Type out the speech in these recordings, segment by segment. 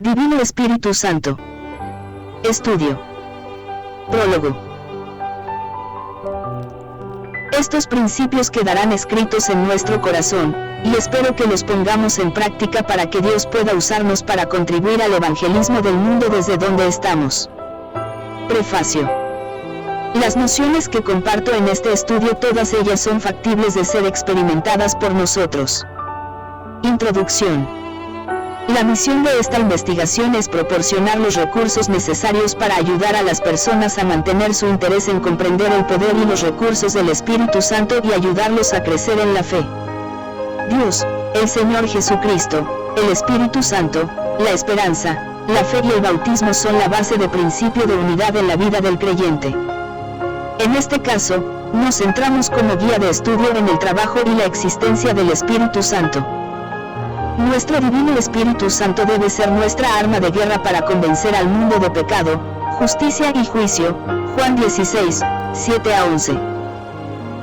Divino Espíritu Santo. Estudio. Prólogo. Estos principios quedarán escritos en nuestro corazón, y espero que los pongamos en práctica para que Dios pueda usarnos para contribuir al evangelismo del mundo desde donde estamos. Prefacio. Las nociones que comparto en este estudio, todas ellas son factibles de ser experimentadas por nosotros. Introducción. La misión de esta investigación es proporcionar los recursos necesarios para ayudar a las personas a mantener su interés en comprender el poder y los recursos del Espíritu Santo y ayudarlos a crecer en la fe. Dios, el Señor Jesucristo, el Espíritu Santo, la esperanza, la fe y el bautismo son la base de principio de unidad en la vida del creyente. En este caso, nos centramos como guía de estudio en el trabajo y la existencia del Espíritu Santo. Nuestro Divino Espíritu Santo debe ser nuestra arma de guerra para convencer al mundo de pecado, justicia y juicio. Juan 16, 7-11.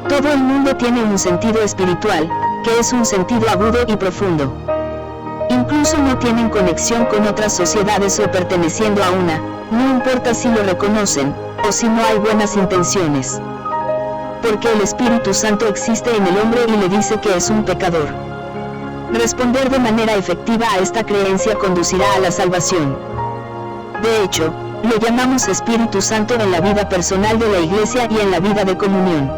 Todo el mundo tiene un sentido espiritual, que es un sentido agudo y profundo. Incluso no tienen conexión con otras sociedades o perteneciendo a una, no importa si lo reconocen, o si no hay buenas intenciones. Porque el Espíritu Santo existe en el hombre y le dice que es un pecador. Responder de manera efectiva a esta creencia conducirá a la salvación. De hecho, lo llamamos Espíritu Santo en la vida personal de la Iglesia y en la vida de comunión.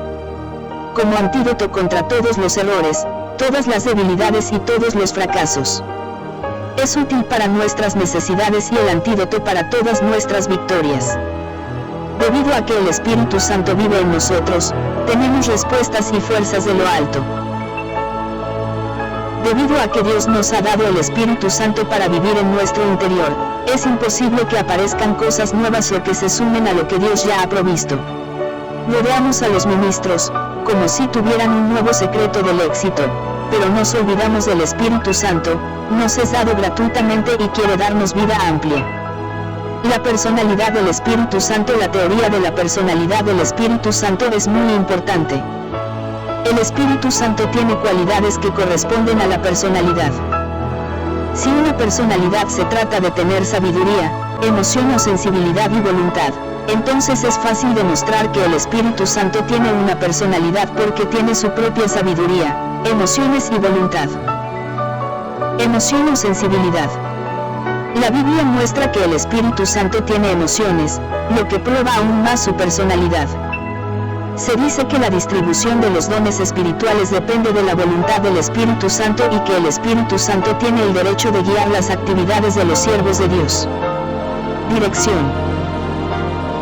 Como antídoto contra todos los errores, todas las debilidades y todos los fracasos. Es útil para nuestras necesidades y el antídoto para todas nuestras victorias. Debido a que el Espíritu Santo vive en nosotros, tenemos respuestas y fuerzas de lo alto. Debido a que Dios nos ha dado el Espíritu Santo para vivir en nuestro interior, es imposible que aparezcan cosas nuevas o que se sumen a lo que Dios ya ha provisto. Rodeamos a los ministros, como si tuvieran un nuevo secreto del éxito, pero nos olvidamos del Espíritu Santo, nos es dado gratuitamente y quiere darnos vida amplia. La personalidad del Espíritu Santo. La teoría de la personalidad del Espíritu Santo es muy importante. El Espíritu Santo tiene cualidades que corresponden a la personalidad. Si una personalidad se trata de tener sabiduría, emoción o sensibilidad y voluntad, entonces es fácil demostrar que el Espíritu Santo tiene una personalidad porque tiene su propia sabiduría, emociones y voluntad. Emoción o sensibilidad. La Biblia muestra que el Espíritu Santo tiene emociones, lo que prueba aún más su personalidad. Se dice que la distribución de los dones espirituales depende de la voluntad del Espíritu Santo y que el Espíritu Santo tiene el derecho de guiar las actividades de los siervos de Dios. Dirección.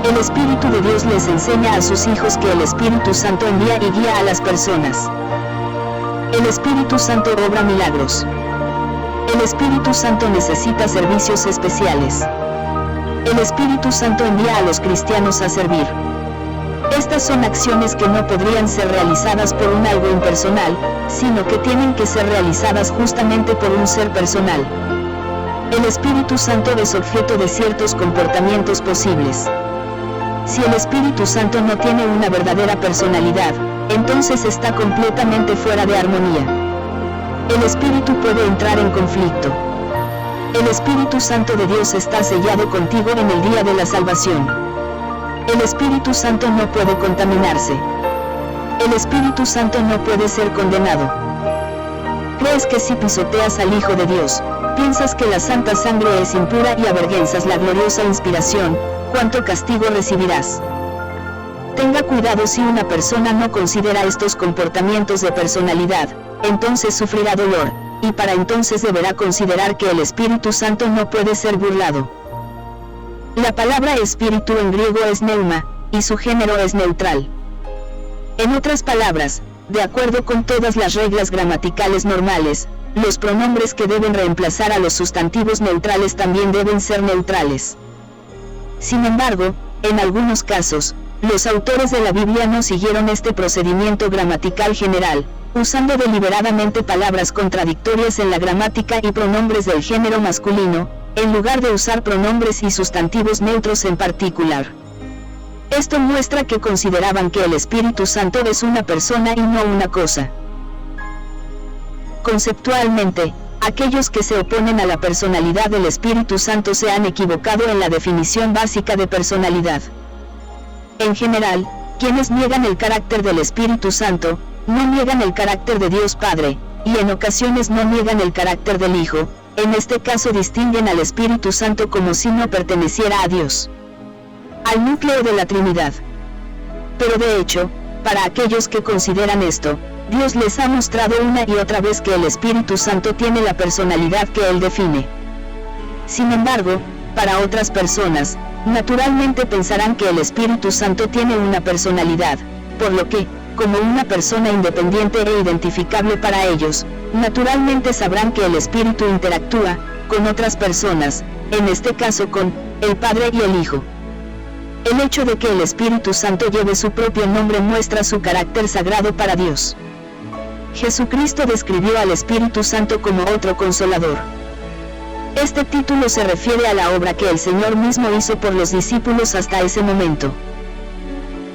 El Espíritu de Dios les enseña a sus hijos que el Espíritu Santo envía y guía a las personas. El Espíritu Santo obra milagros. El Espíritu Santo necesita servicios especiales. El Espíritu Santo envía a los cristianos a servir. Estas son acciones que no podrían ser realizadas por un algo impersonal, sino que tienen que ser realizadas justamente por un ser personal. El Espíritu Santo es objeto de ciertos comportamientos posibles. Si el Espíritu Santo no tiene una verdadera personalidad, entonces está completamente fuera de armonía. El Espíritu puede entrar en conflicto. El Espíritu Santo de Dios está sellado contigo en el día de la salvación. El Espíritu Santo no puede contaminarse. El Espíritu Santo no puede ser condenado. ¿Crees que si pisoteas al Hijo de Dios, piensas que la santa sangre es impura y avergüenzas la gloriosa inspiración, cuánto castigo recibirás? Tenga cuidado. Si una persona no considera estos comportamientos de personalidad, entonces sufrirá dolor, y para entonces deberá considerar que el Espíritu Santo no puede ser burlado. La palabra espíritu en griego es pneuma, y su género es neutral. En otras palabras, de acuerdo con todas las reglas gramaticales normales, los pronombres que deben reemplazar a los sustantivos neutrales también deben ser neutrales. Sin embargo, en algunos casos, los autores de la Biblia no siguieron este procedimiento gramatical general, usando deliberadamente palabras contradictorias en la gramática y pronombres del género masculino, en lugar de usar pronombres y sustantivos neutros en particular. Esto muestra que consideraban que el Espíritu Santo es una persona y no una cosa. Conceptualmente, Aquellos que se oponen a la personalidad del Espíritu Santo se han equivocado en la definición básica de personalidad. En general, quienes niegan el carácter del Espíritu Santo, no niegan el carácter de Dios Padre, y en ocasiones no niegan el carácter del Hijo. En este caso distinguen al Espíritu Santo como si no perteneciera a Dios, al núcleo de la Trinidad. Pero de hecho, para aquellos que consideran esto, Dios les ha mostrado una y otra vez que el Espíritu Santo tiene la personalidad que Él define. Sin embargo, para otras personas, naturalmente pensarán que el Espíritu Santo tiene una personalidad, por lo que, como una persona independiente e identificable para ellos, naturalmente sabrán que el Espíritu interactúa con otras personas, en este caso con el Padre y el Hijo. El hecho de que el Espíritu Santo lleve su propio nombre muestra su carácter sagrado para Dios. Jesucristo describió al Espíritu Santo como otro consolador. Este título se refiere a la obra que el Señor mismo hizo por los discípulos hasta ese momento.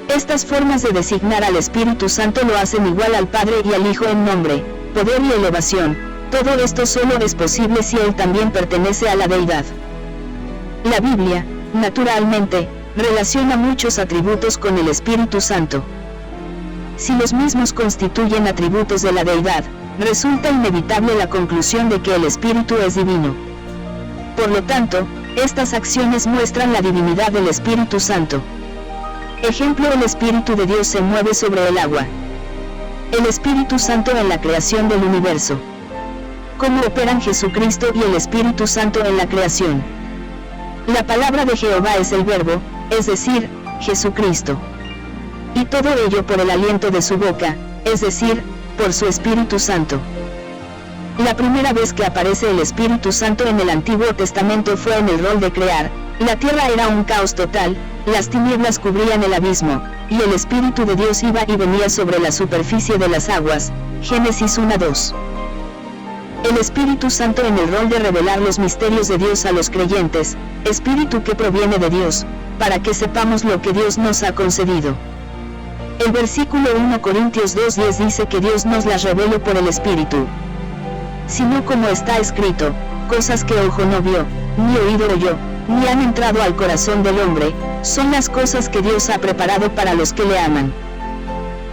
Estas formas de designar al Espíritu Santo lo hacen igual al Padre y al Hijo en nombre, poder y elevación. Todo esto solo es posible si Él también pertenece a la deidad. La Biblia, naturalmente, relaciona muchos atributos con el Espíritu Santo. Si los mismos constituyen atributos de la deidad, resulta inevitable la conclusión de que el Espíritu es divino. Por lo tanto, estas acciones muestran la divinidad del Espíritu Santo. Ejemplo: el Espíritu de Dios se mueve sobre el agua. El Espíritu Santo en la creación del universo. Cómo operan Jesucristo y el Espíritu Santo en la creación. La palabra de Jehová es el Verbo, es decir, Jesucristo. Y todo ello por el aliento de su boca, es decir, por su Espíritu Santo. La primera vez que aparece el Espíritu Santo en el Antiguo Testamento fue en el rol de crear. La tierra era un caos total, las tinieblas cubrían el abismo, y el Espíritu de Dios iba y venía sobre la superficie de las aguas. Génesis 1:2. El Espíritu Santo en el rol de revelar los misterios de Dios a los creyentes, Espíritu que proviene de Dios, para que sepamos lo que Dios nos ha concedido. El versículo 1 Corintios 2:10 dice que Dios nos las reveló por el Espíritu. Sino como está escrito, cosas que ojo no vio, ni oído oyó, ni han entrado al corazón del hombre, son las cosas que Dios ha preparado para los que le aman.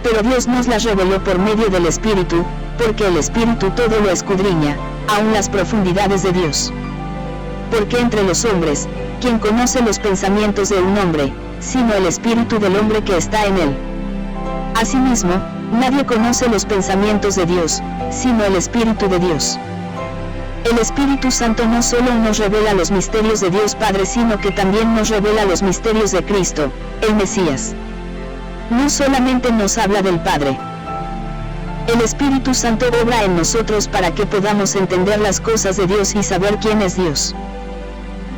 Pero Dios nos las reveló por medio del Espíritu, porque el Espíritu todo lo escudriña, aun las profundidades de Dios. Porque entre los hombres, ¿quién conoce los pensamientos de un hombre, sino el Espíritu del hombre que está en él? Asimismo, nadie conoce los pensamientos de Dios, sino el Espíritu de Dios. El Espíritu Santo no solo nos revela los misterios de Dios Padre, sino que también nos revela los misterios de Cristo, el Mesías. No solamente nos habla del Padre. El Espíritu Santo obra en nosotros para que podamos entender las cosas de Dios y saber quién es Dios.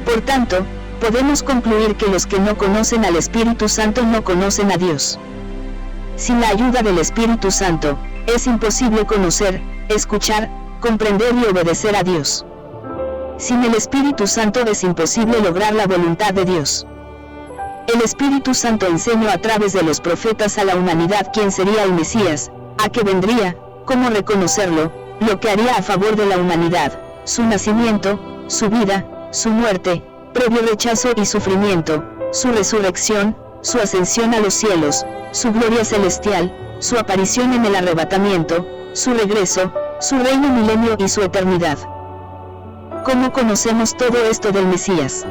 Por tanto, podemos concluir que los que no conocen al Espíritu Santo no conocen a Dios. Sin la ayuda del Espíritu Santo, es imposible conocer, escuchar, comprender y obedecer a Dios. Sin el Espíritu Santo es imposible lograr la voluntad de Dios. El Espíritu Santo enseñó a través de los profetas a la humanidad quién sería el Mesías, a qué vendría, cómo reconocerlo, lo que haría a favor de la humanidad, su nacimiento, su vida, su muerte, previo rechazo y sufrimiento, su resurrección, su ascensión a los cielos, su gloria celestial, su aparición en el arrebatamiento, su regreso, su reino milenio y su eternidad. ¿Cómo conocemos todo esto del Mesías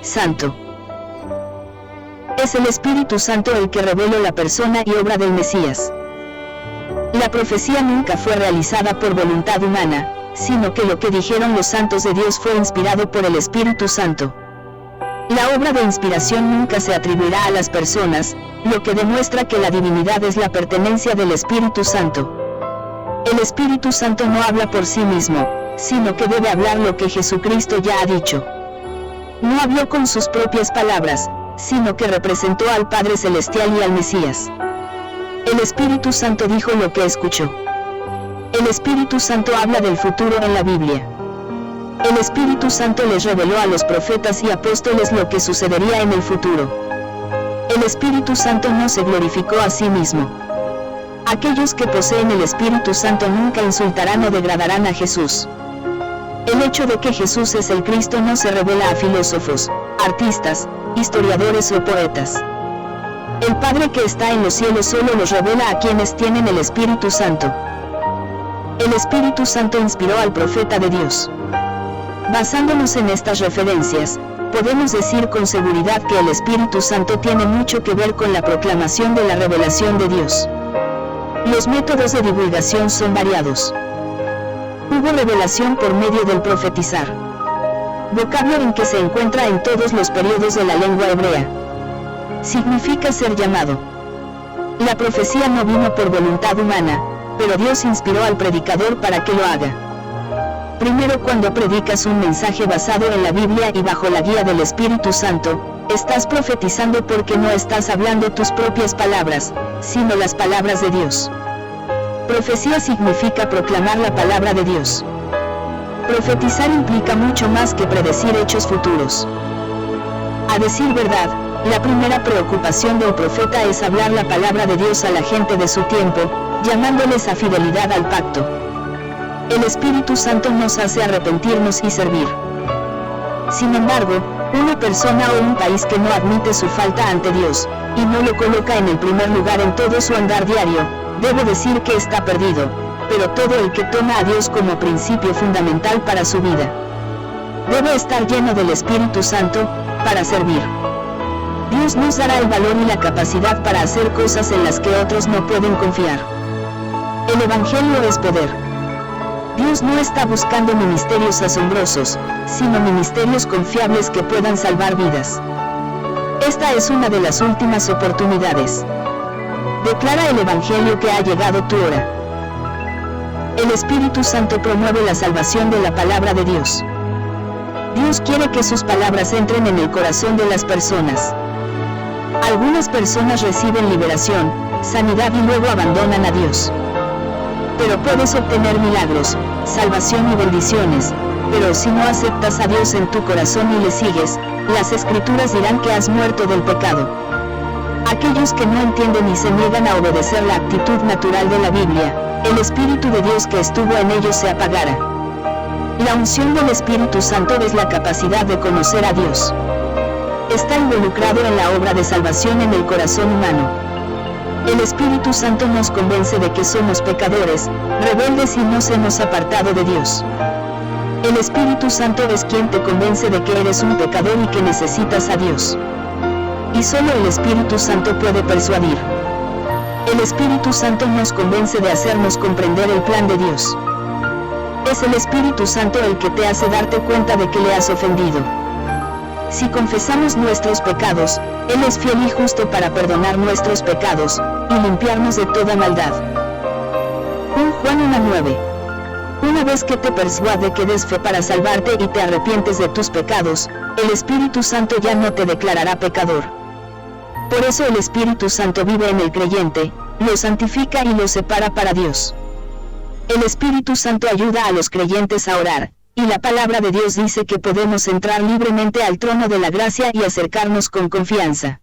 Santo? Es el Espíritu Santo el que reveló la persona y obra del Mesías. La profecía nunca fue realizada por voluntad humana, sino que lo que dijeron los santos de Dios fue inspirado por el Espíritu Santo. La obra de inspiración nunca se atribuirá a las personas, lo que demuestra que la divinidad es la pertenencia del Espíritu Santo. El Espíritu Santo no habla por sí mismo, sino que debe hablar lo que Jesucristo ya ha dicho. No habló con sus propias palabras, sino que representó al Padre Celestial y al Mesías. El Espíritu Santo dijo lo que escuchó. El Espíritu Santo habla del futuro en la Biblia. El Espíritu Santo les reveló a los profetas y apóstoles lo que sucedería en el futuro. El Espíritu Santo no se glorificó a sí mismo. Aquellos que poseen el Espíritu Santo nunca insultarán o degradarán a Jesús. El hecho de que Jesús es el Cristo no se revela a filósofos, artistas, historiadores o poetas. El Padre que está en los cielos solo los revela a quienes tienen el Espíritu Santo. El Espíritu Santo inspiró al profeta de Dios. Basándonos en estas referencias, podemos decir con seguridad que el Espíritu Santo tiene mucho que ver con la proclamación de la revelación de Dios. Los métodos de divulgación son variados. Hubo revelación por medio del profetizar, vocablo en que se encuentra en todos los periodos de la lengua hebrea. Significa ser llamado. La profecía no vino por voluntad humana, pero Dios inspiró al predicador para que lo haga. Primero, cuando predicas un mensaje basado en la Biblia y bajo la guía del Espíritu Santo, estás profetizando porque no estás hablando tus propias palabras, sino las palabras de Dios. Profecía significa proclamar la palabra de Dios. Profetizar implica mucho más que predecir hechos futuros. A decir verdad, la primera preocupación del profeta es hablar la palabra de Dios a la gente de su tiempo, llamándoles a fidelidad al pacto. El Espíritu Santo nos hace arrepentirnos y servir. Sin embargo, una persona o un país que no admite su falta ante Dios, y no lo coloca en el primer lugar en todo su andar diario, debe decir que está perdido, pero todo el que toma a Dios como principio fundamental para su vida, debe estar lleno del Espíritu Santo, para servir. Dios nos dará el valor y la capacidad para hacer cosas en las que otros no pueden confiar. El Evangelio es poder. Dios no está buscando ministerios asombrosos, sino ministerios confiables que puedan salvar vidas. Esta es una de las últimas oportunidades. Declara el Evangelio que ha llegado tu hora. El Espíritu Santo promueve la salvación de la palabra de Dios. Dios quiere que sus palabras entren en el corazón de las personas. Algunas personas reciben liberación, sanidad y luego abandonan a Dios. Pero puedes obtener milagros, salvación y bendiciones, pero si no aceptas a Dios en tu corazón y le sigues, las Escrituras dirán que has muerto del pecado. Aquellos que no entienden y se niegan a obedecer la actitud natural de la Biblia, el Espíritu de Dios que estuvo en ellos se apagará. La unción del Espíritu Santo es la capacidad de conocer a Dios. Está involucrado en la obra de salvación en el corazón humano. El Espíritu Santo nos convence de que somos pecadores, rebeldes y nos hemos apartado de Dios. El Espíritu Santo es quien te convence de que eres un pecador y que necesitas a Dios. Y solo el Espíritu Santo puede persuadir. El Espíritu Santo nos convence de hacernos comprender el plan de Dios. Es el Espíritu Santo el que te hace darte cuenta de que le has ofendido. Si confesamos nuestros pecados, Él es fiel y justo para perdonar nuestros pecados, y limpiarnos de toda maldad. 1 Juan 1:9. Una vez que te persuade que des fe para salvarte y te arrepientes de tus pecados, el Espíritu Santo ya no te declarará pecador. Por eso el Espíritu Santo vive en el creyente, lo santifica y lo separa para Dios. El Espíritu Santo ayuda a los creyentes a orar, y la palabra de Dios dice que podemos entrar libremente al trono de la gracia y acercarnos con confianza.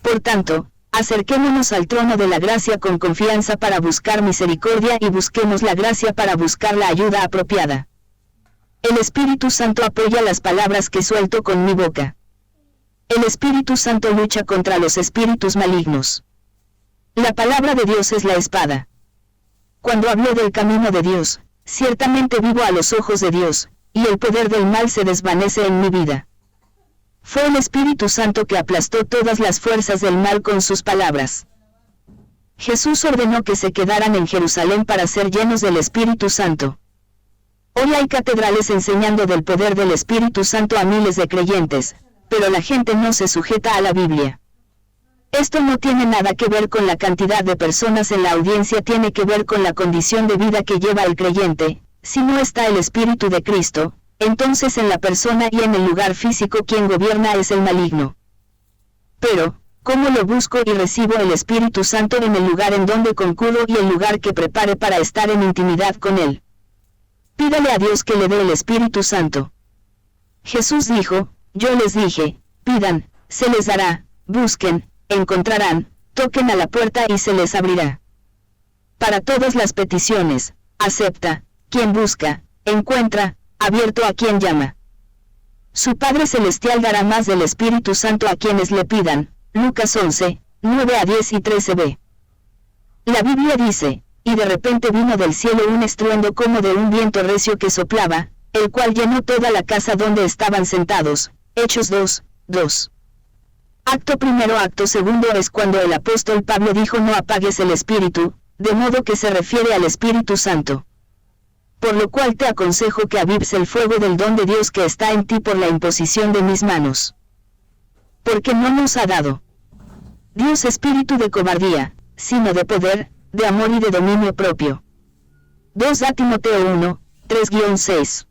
Por tanto, acerquémonos al trono de la gracia con confianza para buscar misericordia y busquemos la gracia para buscar la ayuda apropiada. El Espíritu Santo apoya las palabras que suelto con mi boca. El Espíritu Santo lucha contra los espíritus malignos. La palabra de Dios es la espada. Cuando hablo del camino de Dios, ciertamente vivo a los ojos de Dios, y el poder del mal se desvanece en mi vida. Fue el Espíritu Santo que aplastó todas las fuerzas del mal con sus palabras. Jesús ordenó que se quedaran en Jerusalén para ser llenos del Espíritu Santo. Hoy hay catedrales enseñando del poder del Espíritu Santo a miles de creyentes, pero la gente no se sujeta a la Biblia. Esto no tiene nada que ver con la cantidad de personas en la audiencia, tiene que ver con la condición de vida que lleva el creyente. Si no está el Espíritu de Cristo, entonces en la persona y en el lugar físico quien gobierna es el maligno. Pero, ¿cómo lo busco y recibo el Espíritu Santo en el lugar en donde concurro y el lugar que prepare para estar en intimidad con Él? Pídale a Dios que le dé el Espíritu Santo. Jesús dijo, yo les dije, pidan, se les dará, busquen, encontrarán, toquen a la puerta y se les abrirá. para todas las peticiones, acepta, quien busca, encuentra, abierto a quien llama. Su Padre Celestial dará más del Espíritu Santo a quienes le pidan. Lucas 11, 9 a 10 y 13b. La Biblia dice, y de repente vino del cielo un estruendo como de un viento recio que soplaba, el cual llenó toda la casa donde estaban sentados. Hechos 2, 2. Acto primero, acto segundo es cuando el apóstol Pablo dijo no apagues el Espíritu, de modo que se refiere al Espíritu Santo. Por lo cual te aconsejo que avives el fuego del don de Dios que está en ti por la imposición de mis manos. Porque no nos ha dado Dios espíritu de cobardía, sino de poder, de amor y de dominio propio. 2 Timoteo 1, 3-6.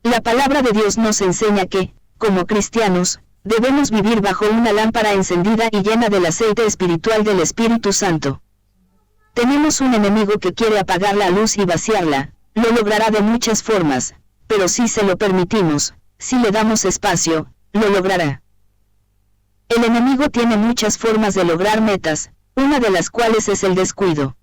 La palabra de Dios nos enseña que, como cristianos, debemos vivir bajo una lámpara encendida y llena del aceite espiritual del Espíritu Santo. Tenemos un enemigo que quiere apagar la luz y vaciarla. Lo logrará de muchas formas, pero si se lo permitimos, si le damos espacio, lo logrará. El enemigo tiene muchas formas de lograr metas, una de las cuales es el descuido.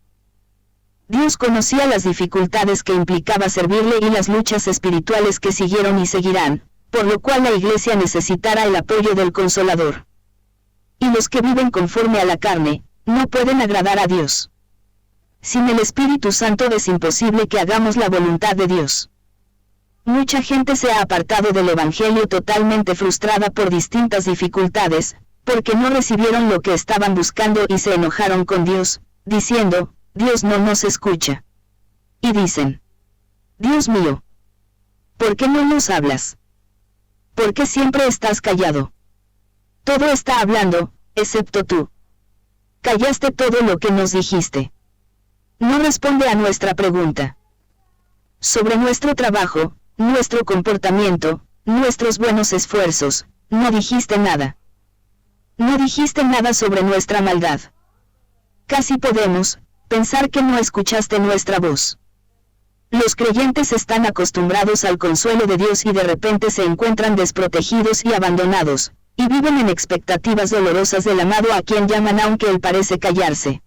Dios conocía las dificultades que implicaba servirle y las luchas espirituales que siguieron y seguirán, por lo cual la Iglesia necesitará el apoyo del Consolador. Y los que viven conforme a la carne, no pueden agradar a Dios. Sin el Espíritu Santo es imposible que hagamos la voluntad de Dios. Mucha gente se ha apartado del Evangelio totalmente frustrada por distintas dificultades, porque no recibieron lo que estaban buscando y se enojaron con Dios, diciendo, Dios no nos escucha. Y dicen, Dios mío, ¿por qué no nos hablas? ¿Por qué siempre estás callado? Todo está hablando, excepto tú. Callaste todo lo que nos dijiste. No responde a nuestra pregunta. Sobre nuestro trabajo, nuestro comportamiento, nuestros buenos esfuerzos, no dijiste nada. No dijiste nada sobre nuestra maldad. Casi podemos pensar que no escuchaste nuestra voz. Los creyentes están acostumbrados al consuelo de Dios y de repente se encuentran desprotegidos y abandonados, y viven en expectativas dolorosas del amado a quien llaman aunque él parece callarse.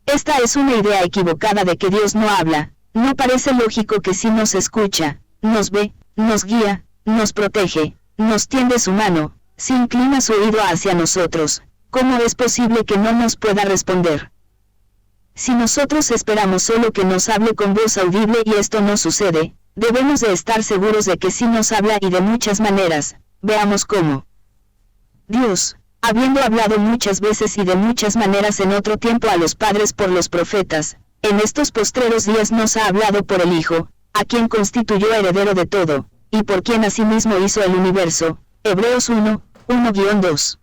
Esta es una idea equivocada de que Dios no habla. No parece lógico que sí nos escucha, nos ve, nos guía, nos protege, nos tiende su mano, si inclina su oído hacia nosotros. ¿Cómo es posible que no nos pueda responder? Si nosotros esperamos solo que nos hable con voz audible y esto no sucede, debemos de estar seguros de que sí nos habla y de muchas maneras. Veamos cómo. Dios, habiendo hablado muchas veces y de muchas maneras en otro tiempo a los padres por los profetas, en estos postreros días nos ha hablado por el Hijo, a quien constituyó heredero de todo, y por quien asimismo hizo el universo. Hebreos 1, 1-2.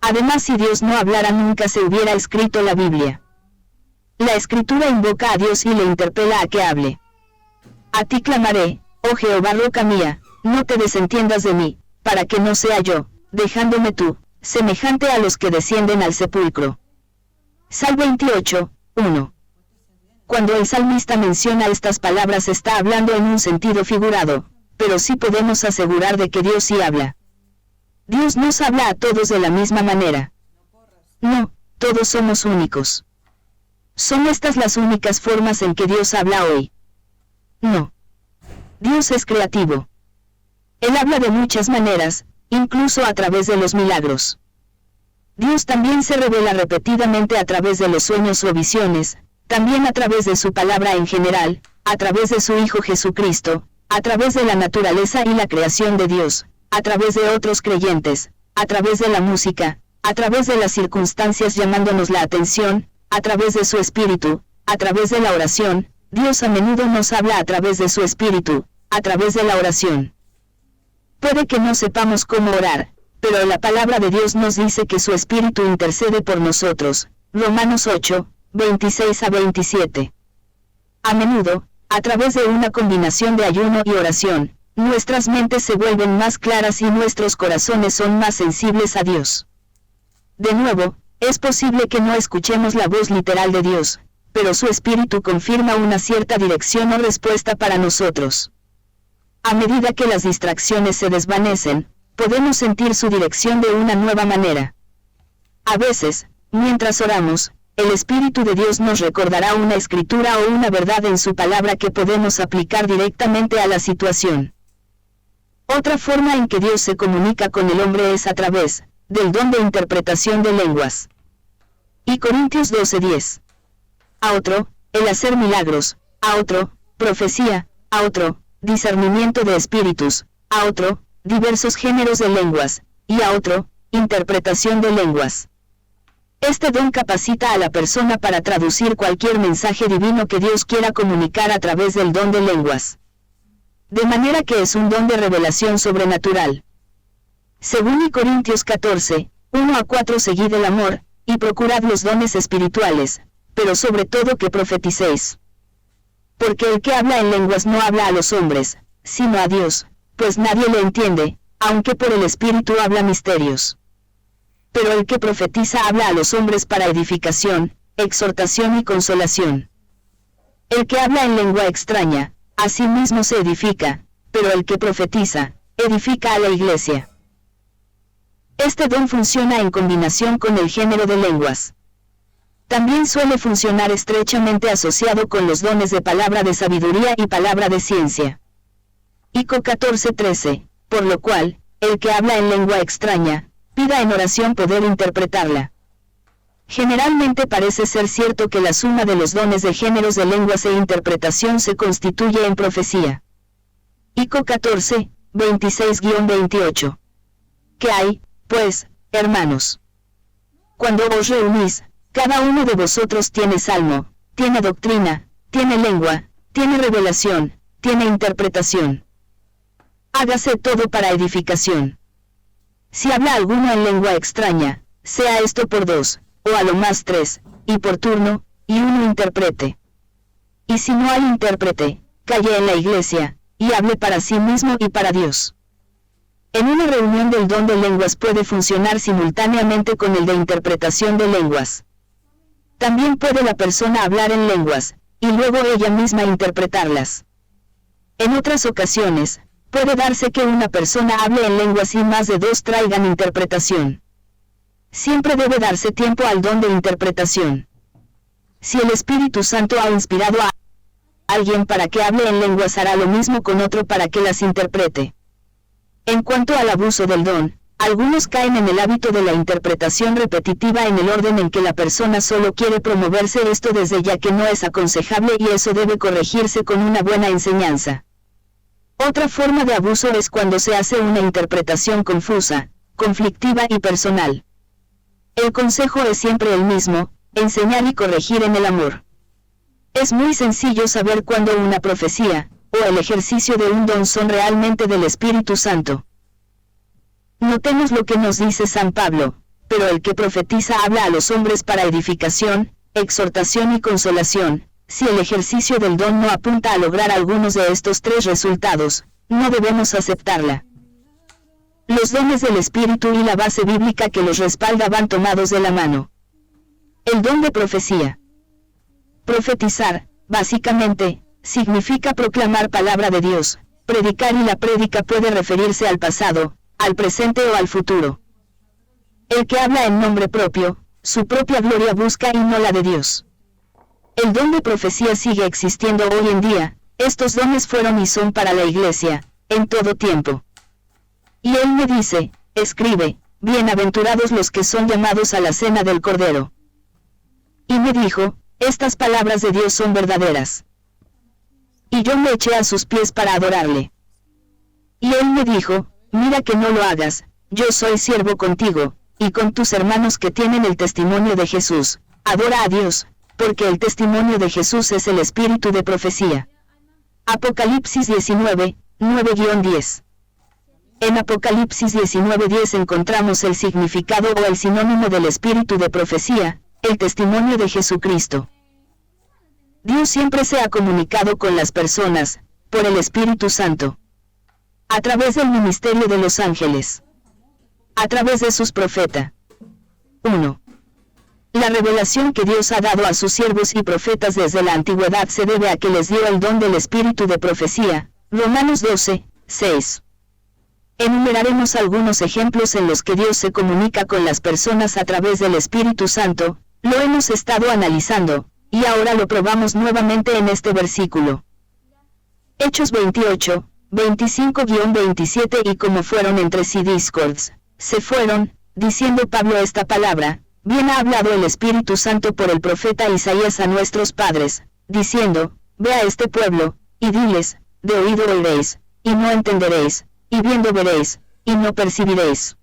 Además, si Dios no hablara nunca se hubiera escrito la Biblia. La Escritura invoca a Dios y le interpela a que hable. A ti clamaré, oh Jehová roca mía, no te desentiendas de mí, para que no sea yo, dejándome tú, semejante a los que descienden al sepulcro. Salmo 28, 1. Cuando el salmista menciona estas palabras está hablando en un sentido figurado, pero sí podemos asegurar de que Dios sí habla. Dios nos habla a todos de la misma manera. No, todos somos únicos. ¿Son estas las únicas formas en que Dios habla hoy? No. Dios es creativo. Él habla de muchas maneras, incluso a través de los milagros. Dios también se revela repetidamente a través de los sueños o visiones, también a través de su palabra en general, a través de su Hijo Jesucristo, a través de la naturaleza y la creación de Dios, a través de otros creyentes, a través de la música, a través de las circunstancias llamándonos la atención, a través de su espíritu, a través de la oración. Dios a menudo nos habla a través de su espíritu, a través de la oración. Puede que no sepamos cómo orar, pero la palabra de Dios nos dice que su espíritu intercede por nosotros. Romanos 8, 26-27. A menudo, a través de una combinación de ayuno y oración, nuestras mentes se vuelven más claras y nuestros corazones son más sensibles a Dios. De nuevo, es posible que no escuchemos la voz literal de Dios, pero su espíritu confirma una cierta dirección o respuesta para nosotros. A medida que las distracciones se desvanecen, podemos sentir su dirección de una nueva manera. A veces, mientras oramos, el Espíritu de Dios nos recordará una escritura o una verdad en su palabra que podemos aplicar directamente a la situación. Otra forma en que Dios se comunica con el hombre es a través del don de interpretación de lenguas. Y Corintios 12:10. A otro, el hacer milagros; a otro, profecía; a otro, discernimiento de espíritus; a otro, diversos géneros de lenguas; y a otro, interpretación de lenguas. Este don capacita a la persona para traducir cualquier mensaje divino que Dios quiera comunicar a través del don de lenguas. De manera que es un don de revelación sobrenatural. Según Corintios 14, 1-4, seguid el amor, y procurad los dones espirituales, pero sobre todo que profeticéis. Porque el que habla en lenguas no habla a los hombres, sino a Dios, pues nadie le entiende, aunque por el Espíritu habla misterios. Pero el que profetiza habla a los hombres para edificación, exhortación y consolación. El que habla en lengua extraña, a sí mismo se edifica, pero el que profetiza, edifica a la iglesia. Este don funciona en combinación con el género de lenguas. También suele funcionar estrechamente asociado con los dones de palabra de sabiduría y palabra de ciencia. Ico 14:13, por lo cual, el que habla en lengua extraña, pida en oración poder interpretarla. Generalmente parece ser cierto que la suma de los dones de géneros de lenguas e interpretación se constituye en profecía. Ico 14, 26-28. ¿Qué hay, pues, hermanos? Cuando os reunís, cada uno de vosotros tiene salmo, tiene doctrina, tiene lengua, tiene revelación, tiene interpretación. Hágase todo para edificación. Si habla alguno en lengua extraña, sea esto por 2, o a lo más 3, y por turno, y uno interprete. Y si no hay intérprete, calle en la iglesia, y hable para sí mismo y para Dios. En una reunión del don de lenguas puede funcionar simultáneamente con el de interpretación de lenguas. También puede la persona hablar en lenguas, y luego ella misma interpretarlas. En otras ocasiones, puede darse que una persona hable en lenguas y más de 2 traigan interpretación. Siempre debe darse tiempo al don de interpretación. Si el Espíritu Santo ha inspirado a alguien para que hable en lenguas, hará lo mismo con otro para que las interprete. En cuanto al abuso del don, algunos caen en el hábito de la interpretación repetitiva en el orden en que la persona solo quiere promoverse esto desde ya que no es aconsejable y eso debe corregirse con una buena enseñanza. Otra forma de abuso es cuando se hace una interpretación confusa, conflictiva y personal. El consejo es siempre el mismo: enseñar y corregir en el amor. Es muy sencillo saber cuándo una profecía, o el ejercicio de un don son realmente del Espíritu Santo. Notemos lo que nos dice San Pablo: pero el que profetiza habla a los hombres para edificación, exhortación y consolación. Si el ejercicio del don no apunta a lograr algunos de estos 3 resultados, no debemos aceptarla. Los dones del Espíritu y la base bíblica que los respalda van tomados de la mano. El don de profecía. Profetizar, básicamente, significa proclamar palabra de Dios, predicar, y la prédica puede referirse al pasado, al presente o al futuro. El que habla en nombre propio, su propia gloria busca y no la de Dios. El don de profecía sigue existiendo hoy en día. Estos dones fueron y son para la iglesia, en todo tiempo. Y él me dice: escribe, bienaventurados los que son llamados a la cena del Cordero. Y me dijo: estas palabras de Dios son verdaderas. Y yo me eché a sus pies para adorarle. Y él me dijo: mira que no lo hagas, yo soy siervo contigo, y con tus hermanos que tienen el testimonio de Jesús. Adora a Dios, porque el testimonio de Jesús es el espíritu de profecía. Apocalipsis 19, 9-10. En Apocalipsis 19:10 encontramos el significado o el sinónimo del espíritu de profecía, el testimonio de Jesucristo. Dios siempre se ha comunicado con las personas, por el Espíritu Santo. A través del ministerio de los ángeles. A través de sus profetas. 1. La revelación que Dios ha dado a sus siervos y profetas desde la antigüedad se debe a que les dio el don del espíritu de profecía. Romanos 12, 6. Enumeraremos algunos ejemplos en los que Dios se comunica con las personas a través del Espíritu Santo, Lo hemos estado analizando, y ahora lo probamos nuevamente en este versículo. Hechos 28, 25-27 Y como fueron entre sí discords, se fueron, diciendo Pablo esta palabra, bien ha hablado el Espíritu Santo por el profeta Isaías a nuestros padres, diciendo, ve a este pueblo, y diles, de oído oiréis, y no entenderéis, y viendo veréis, y no percibiréis.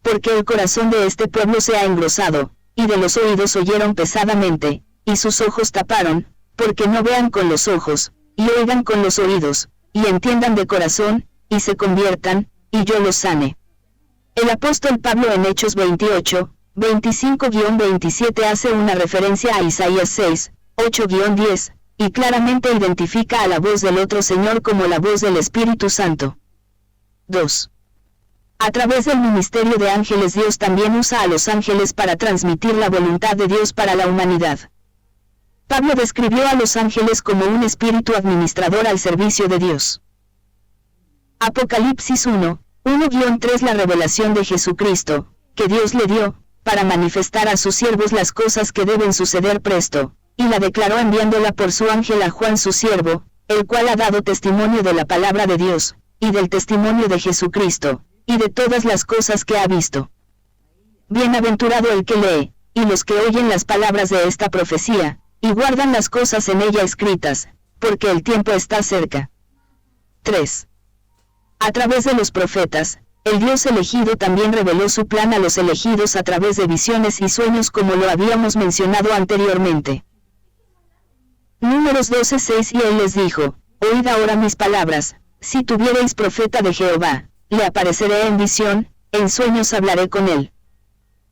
Porque el corazón de este pueblo se ha engrosado, y de los oídos oyeron pesadamente, y sus ojos taparon, porque no vean con los ojos, y oigan con los oídos, y entiendan de corazón, y se conviertan, y yo los sane. El apóstol Pablo en Hechos 28, 25-27 hace una referencia a Isaías 6, 8-10, y claramente identifica a la voz del otro Señor como la voz del Espíritu Santo. 2. A través del ministerio de ángeles Dios también usa a los ángeles para transmitir la voluntad de Dios para la humanidad. Pablo describió a los ángeles como un espíritu administrador al servicio de Dios. Apocalipsis 1, 1-3 La revelación de Jesucristo, que Dios le dio, para manifestar a sus siervos las cosas que deben suceder presto, y la declaró enviándola por su ángel a Juan su siervo, el cual ha dado testimonio de la palabra de Dios, y del testimonio de Jesucristo, y de todas las cosas que ha visto. Bienaventurado el que lee, y los que oyen las palabras de esta profecía, y guardan las cosas en ella escritas, porque el tiempo está cerca. 3. A través de los profetas, el Dios elegido también reveló su plan a los elegidos a través de visiones y sueños como lo habíamos mencionado anteriormente. Números 12:6 Y él les dijo, oíd ahora mis palabras, si tuviereis profeta de Jehová, le apareceré en visión, en sueños hablaré con él.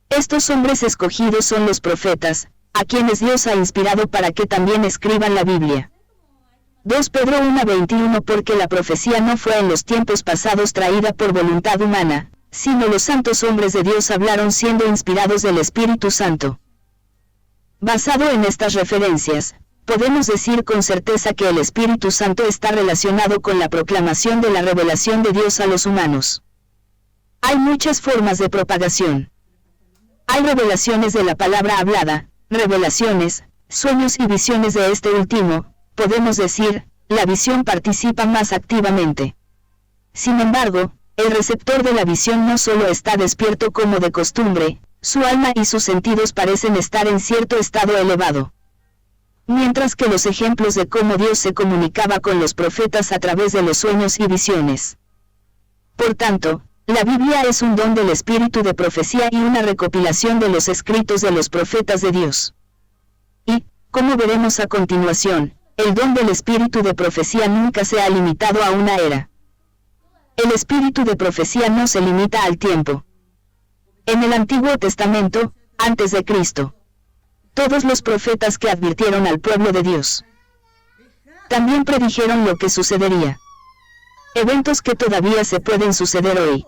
Estos hombres escogidos son los profetas, a quienes Dios ha inspirado para que también escriban la Biblia. 2 Pedro 1:21 Porque la profecía no fue en los tiempos pasados traída por voluntad humana, sino los santos hombres de Dios hablaron siendo inspirados del Espíritu Santo. Basado en estas referencias, podemos decir con certeza que el Espíritu Santo está relacionado con la proclamación de la revelación de Dios a los humanos. Hay muchas formas de propagación. Hay revelaciones de la palabra hablada, revelaciones, sueños y visiones de este último, podemos decir, la visión participa más activamente. Sin embargo, el receptor de la visión no solo está despierto como de costumbre, su alma y sus sentidos parecen estar en cierto estado elevado. Mientras que los ejemplos de cómo Dios se comunicaba con los profetas a través de los sueños y visiones. Por tanto, la Biblia es un don del espíritu de profecía y una recopilación de los escritos de los profetas de Dios. Y, como veremos a continuación, el don del espíritu de profecía nunca se ha limitado a una era. El espíritu de profecía no se limita al tiempo. En el Antiguo Testamento, antes de Cristo, todos los profetas que advirtieron al pueblo de Dios también predijeron lo que sucedería. Eventos que todavía se pueden suceder hoy.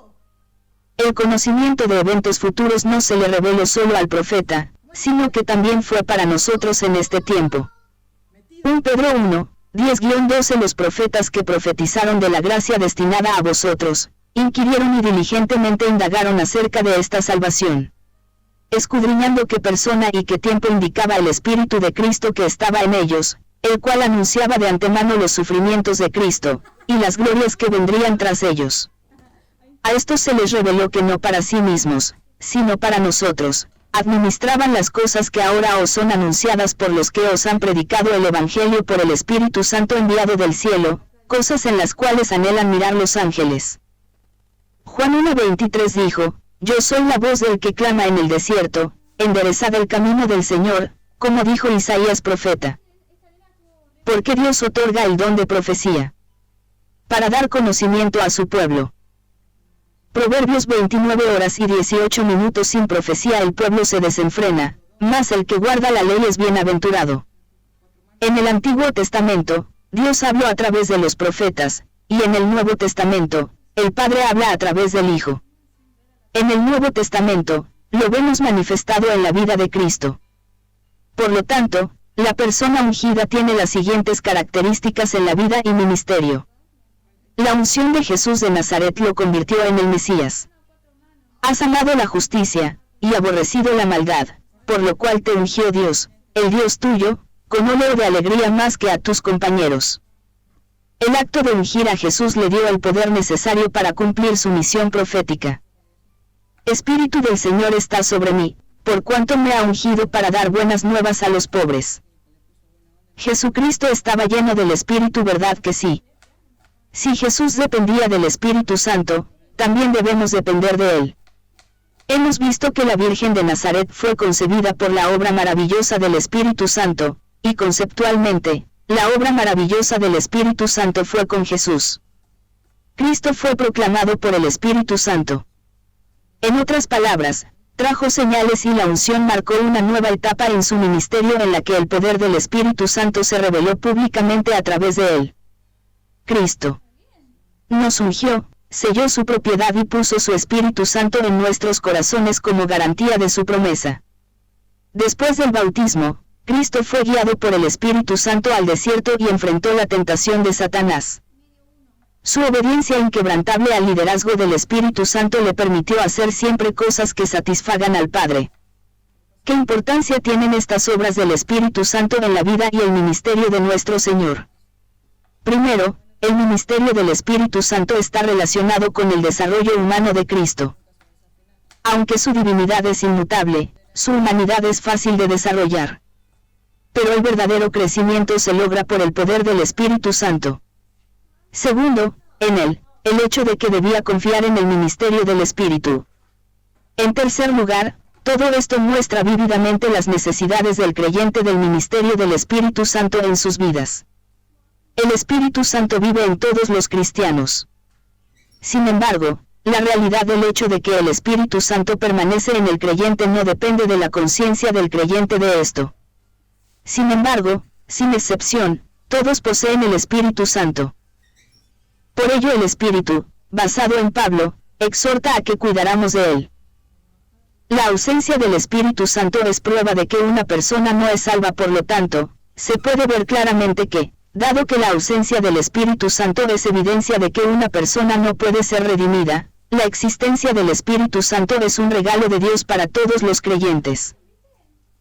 El conocimiento de eventos futuros no se le reveló solo al profeta, sino que también fue para nosotros en este tiempo. 1 Pedro 1, 10-12 Los profetas que profetizaron de la gracia destinada a vosotros, inquirieron y diligentemente indagaron acerca de esta salvación, escudriñando qué persona y qué tiempo indicaba el Espíritu de Cristo que estaba en ellos, el cual anunciaba de antemano los sufrimientos de Cristo, y las glorias que vendrían tras ellos. A estos se les reveló que no para sí mismos, sino para nosotros, administraban las cosas que ahora os son anunciadas por los que os han predicado el Evangelio por el Espíritu Santo enviado del cielo, cosas en las cuales anhelan mirar los ángeles. Juan 1:23 dijo, yo soy la voz del que clama en el desierto, enderezad el camino del Señor, como dijo Isaías profeta. Porque Dios otorga el don de profecía para dar conocimiento a su pueblo. Proverbios 29:18 Sin profecía el pueblo se desenfrena, mas el que guarda la ley es bienaventurado. En el Antiguo Testamento, Dios habló a través de los profetas, y en el Nuevo Testamento, el Padre habla a través del Hijo. En el Nuevo Testamento, lo vemos manifestado en la vida de Cristo. Por lo tanto, la persona ungida tiene las siguientes características en la vida y ministerio. La unción de Jesús de Nazaret lo convirtió en el Mesías. Ha sanado la justicia, y aborrecido la maldad, por lo cual te ungió Dios, el Dios tuyo, con óleo de alegría más que a tus compañeros. El acto de ungir a Jesús le dio el poder necesario para cumplir su misión profética. Espíritu del Señor está sobre mí, por cuanto me ha ungido para dar buenas nuevas a los pobres. Jesucristo estaba lleno del Espíritu, ¿verdad que sí? Si Jesús dependía del Espíritu Santo, también debemos depender de Él. Hemos visto que la Virgen de Nazaret fue concebida por la obra maravillosa del Espíritu Santo, y conceptualmente, la obra maravillosa del Espíritu Santo fue con Jesús. Cristo fue proclamado por el Espíritu Santo. En otras palabras, trajo señales y la unción marcó una nueva etapa en su ministerio en la que el poder del Espíritu Santo se reveló públicamente a través de él. Cristo nos ungió, selló su propiedad y puso su Espíritu Santo en nuestros corazones como garantía de su promesa. Después del bautismo, Cristo fue guiado por el Espíritu Santo al desierto y enfrentó la tentación de Satanás. Su obediencia inquebrantable al liderazgo del Espíritu Santo le permitió hacer siempre cosas que satisfagan al Padre. ¿Qué importancia tienen estas obras del Espíritu Santo en la vida y el ministerio de nuestro Señor? Primero, el ministerio del Espíritu Santo está relacionado con el desarrollo humano de Cristo. Aunque su divinidad es inmutable, su humanidad es fácil de desarrollar. Pero el verdadero crecimiento se logra por el poder del Espíritu Santo. Segundo, en él, el hecho de que debía confiar en el ministerio del Espíritu. En tercer lugar, todo esto muestra vívidamente las necesidades del creyente del ministerio del Espíritu Santo en sus vidas. El Espíritu Santo vive en todos los cristianos. Sin embargo, la realidad del hecho de que el Espíritu Santo permanece en el creyente no depende de la conciencia del creyente de esto. Sin embargo, sin excepción, todos poseen el Espíritu Santo. Por ello el Espíritu, basado en Pablo, exhorta a que cuidáramos de él. La ausencia del Espíritu Santo es prueba de que una persona no es salva, por lo tanto, se puede ver claramente que, dado que la ausencia del Espíritu Santo es evidencia de que una persona no puede ser redimida, la existencia del Espíritu Santo es un regalo de Dios para todos los creyentes.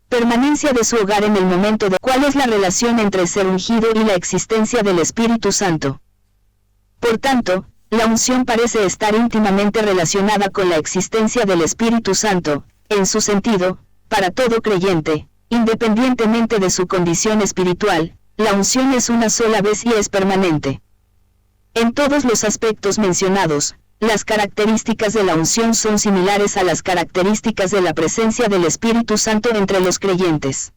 Permanencia de su hogar en el momento de ¿cuál es la relación entre ser ungido y la existencia del Espíritu Santo? Por tanto, la unción parece estar íntimamente relacionada con la existencia del Espíritu Santo, en su sentido, para todo creyente, independientemente de su condición espiritual, la unción es una sola vez y es permanente. En todos los aspectos mencionados, las características de la unción son similares a las características de la presencia del Espíritu Santo entre los creyentes.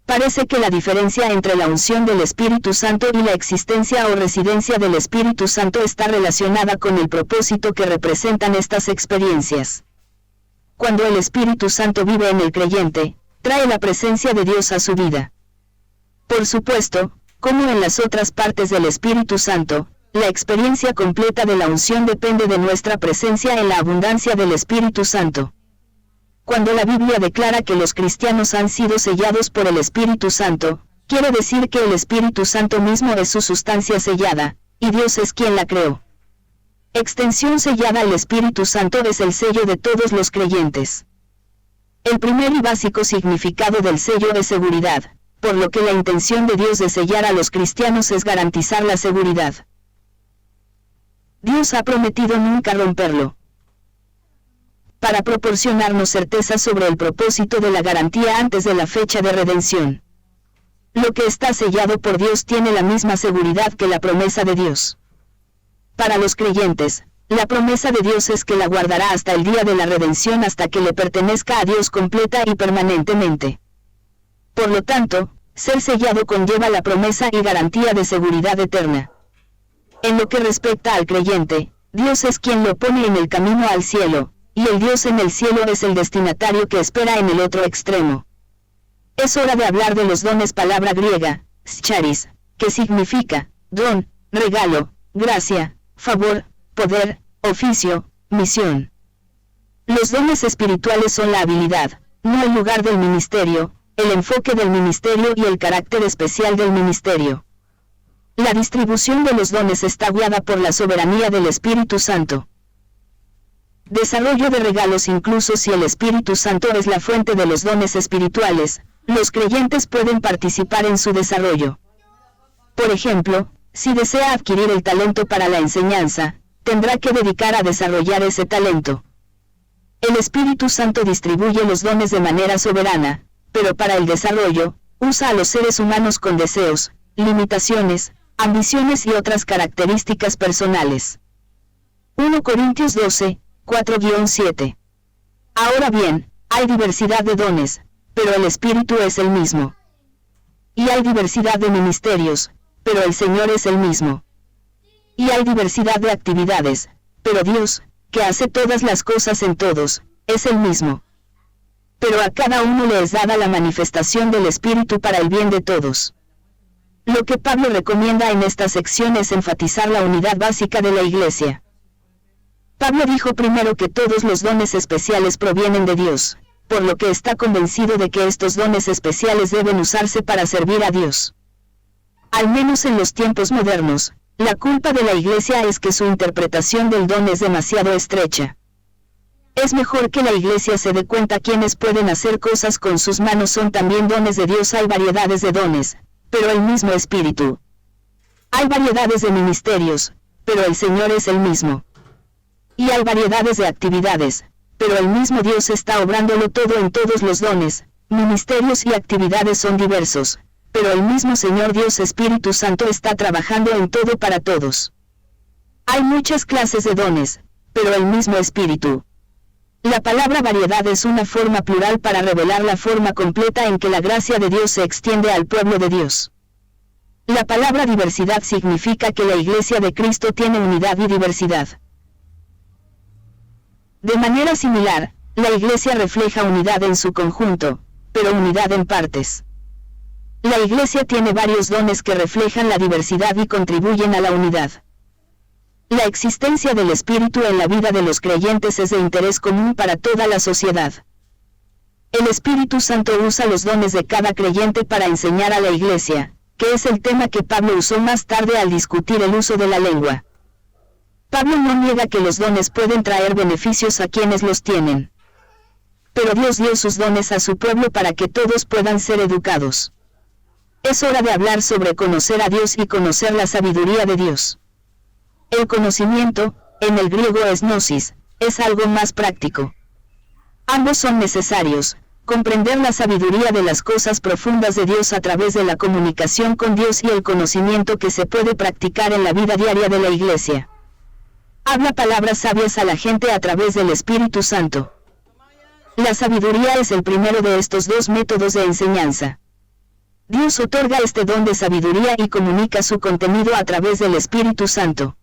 Parece que la diferencia entre la unción del Espíritu Santo y la existencia o residencia del Espíritu Santo está relacionada con el propósito que representan estas experiencias. Cuando el Espíritu Santo vive en el creyente, trae la presencia de Dios a su vida. Por supuesto, como en las otras partes del Espíritu Santo, la experiencia completa de la unción depende de nuestra presencia en la abundancia del Espíritu Santo. Cuando la Biblia declara que los cristianos han sido sellados por el Espíritu Santo, quiere decir que el Espíritu Santo mismo es su sustancia sellada, y Dios es quien la creó. Extensión sellada al Espíritu Santo es el sello de todos los creyentes. El primer y básico significado del sello es seguridad, por lo que la intención de Dios de sellar a los cristianos es garantizar la seguridad. Dios ha prometido nunca romperlo. Para proporcionarnos certeza sobre el propósito de la garantía antes de la fecha de redención. Lo que está sellado por Dios tiene la misma seguridad que la promesa de Dios. Para los creyentes, la promesa de Dios es que la guardará hasta el día de la redención, hasta que le pertenezca a Dios completa y permanentemente. Por lo tanto, ser sellado conlleva la promesa y garantía de seguridad eterna. En lo que respecta al creyente, Dios es quien lo pone en el camino al cielo, y el Dios en el cielo es el destinatario que espera en el otro extremo. Es hora de hablar de los dones, palabra griega, charis, que significa, don, regalo, gracia, favor, poder, oficio, misión. Los dones espirituales son la habilidad, no el lugar del ministerio, el enfoque del ministerio y el carácter especial del ministerio. La distribución de los dones está guiada por la soberanía del Espíritu Santo. Desarrollo de regalos. Incluso si el Espíritu Santo es la fuente de los dones espirituales, los creyentes pueden participar en su desarrollo. Por ejemplo, si desea adquirir el talento para la enseñanza, tendrá que dedicar a desarrollar ese talento. El Espíritu Santo distribuye los dones de manera soberana, pero para el desarrollo, usa a los seres humanos con deseos, limitaciones, ambiciones y otras características personales. 1 Corintios 12, 4-7. Ahora bien, hay diversidad de dones, pero el Espíritu es el mismo. Y hay diversidad de ministerios, pero el Señor es el mismo. Y hay diversidad de actividades, pero Dios, que hace todas las cosas en todos, es el mismo. Pero a cada uno le es dada la manifestación del Espíritu para el bien de todos. Lo que Pablo recomienda en esta sección es enfatizar la unidad básica de la Iglesia. Pablo dijo primero que todos los dones especiales provienen de Dios, por lo que está convencido de que estos dones especiales deben usarse para servir a Dios. Al menos en los tiempos modernos, la culpa de la Iglesia es que su interpretación del don es demasiado estrecha. Es mejor que la Iglesia se dé cuenta quienes pueden hacer cosas con sus manos son también dones de Dios. Hay variedades de dones, pero el mismo Espíritu. Hay variedades de ministerios, pero el Señor es el mismo. Y hay variedades de actividades, pero el mismo Dios está obrándolo todo en todos los dones, ministerios y actividades son diversos, pero el mismo Señor Dios Espíritu Santo está trabajando en todo para todos. Hay muchas clases de dones, pero el mismo Espíritu. La palabra variedad es una forma plural para revelar la forma completa en que la gracia de Dios se extiende al pueblo de Dios. La palabra diversidad significa que la Iglesia de Cristo tiene unidad y diversidad. De manera similar, la Iglesia refleja unidad en su conjunto, pero unidad en partes. La Iglesia tiene varios dones que reflejan la diversidad y contribuyen a la unidad. La existencia del Espíritu en la vida de los creyentes es de interés común para toda la sociedad. El Espíritu Santo usa los dones de cada creyente para enseñar a la Iglesia, que es el tema que Pablo usó más tarde al discutir el uso de la lengua. Pablo no niega que los dones pueden traer beneficios a quienes los tienen. Pero Dios dio sus dones a su pueblo para que todos puedan ser educados. Es hora de hablar sobre conocer a Dios y conocer la sabiduría de Dios. El conocimiento, en el griego es gnosis, es algo más práctico. Ambos son necesarios, comprender la sabiduría de las cosas profundas de Dios a través de la comunicación con Dios y el conocimiento que se puede practicar en la vida diaria de la Iglesia. Habla palabras sabias a la gente a través del Espíritu Santo. La sabiduría es el primero de estos dos métodos de enseñanza. Dios otorga este don de sabiduría y comunica su contenido a través del Espíritu Santo.